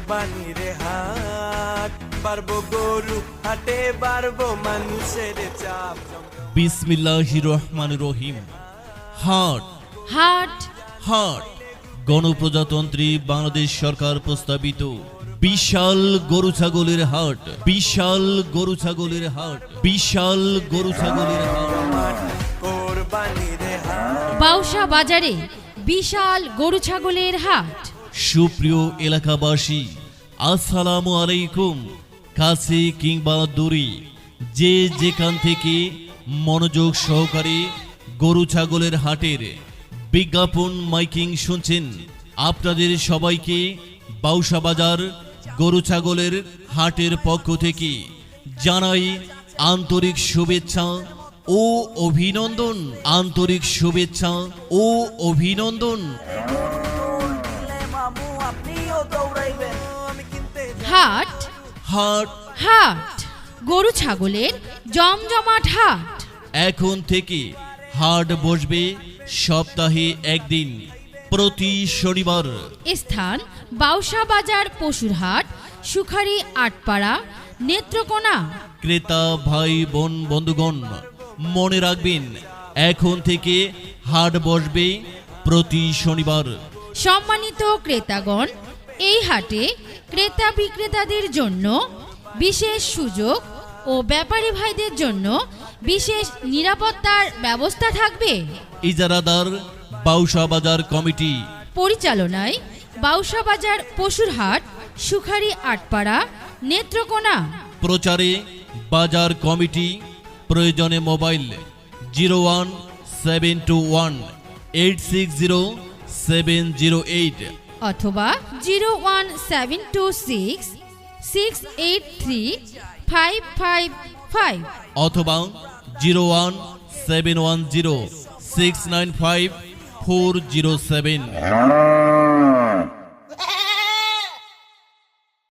কোরবানির হাট, বাড়বো গরু হাটে বাড়বো মানুষের চাপ। বিসমিল্লাহির রহমানির রহিম। হাট হাট হাট গণপ্রজাতন্ত্রী বাংলাদেশ সরকার প্রস্তাবিত বিশাল গরু ছাগলের হাট, বিশাল গরু ছাগলের হাট, বিশাল গরু ছাগলের হাট। কোরবানির হাট, বাউসা বাজারে বিশাল গরু ছাগলের হাট। সুপ্রিয় এলাকাবাসী, আসসালামু আলাইকুম। কাছে কিংবা দূরে যে যেখান থেকে মনোযোগ সহকারে গরু ছাগলের হাটের বিজ্ঞাপন মাইকিং শুনছেন, আপনাদের সবাইকে বাউসা বাজার গরু ছাগলের হাটের পক্ষ থেকে জানাই আন্তরিক শুভেচ্ছা ও অভিনন্দন, আন্তরিক শুভেচ্ছা ও অভিনন্দন। হাট হাট হাট গরু ছাগলের জমজমাট হাট। এখন থেকে হাট বসবে সপ্তাহে একদিন, প্রতি শনিবার। স্থান বাউসা বাজার পশুর হাট, সুখারি আটপাড়া, নেত্রকোনা। ক্রেতা ভাই বোন বন্ধুগণ, মনে রাখবেন এখন থেকে হাট বসবে প্রতি শনিবার। সম্মানিত ক্রেতাগণ, এই হাটে ক্রেতা বিক্রেতাদের জন্য বিশেষ সুযোগ ও ব্যাপারী ভাইদের জন্য বিশেষ নিরাপত্তার ব্যবস্থা থাকবে। ইজারাদার বাউসা বাজার কমিটি পরিচালনায় বাউসা বাজার পশুর হাট, সুখারি আটপাড়া, নেত্রকোনা। প্রচারে বাজার কমিটি। প্রয়োজনে মোবাইল 01721860708 অথবা 01726683555 অথবা 01710695407।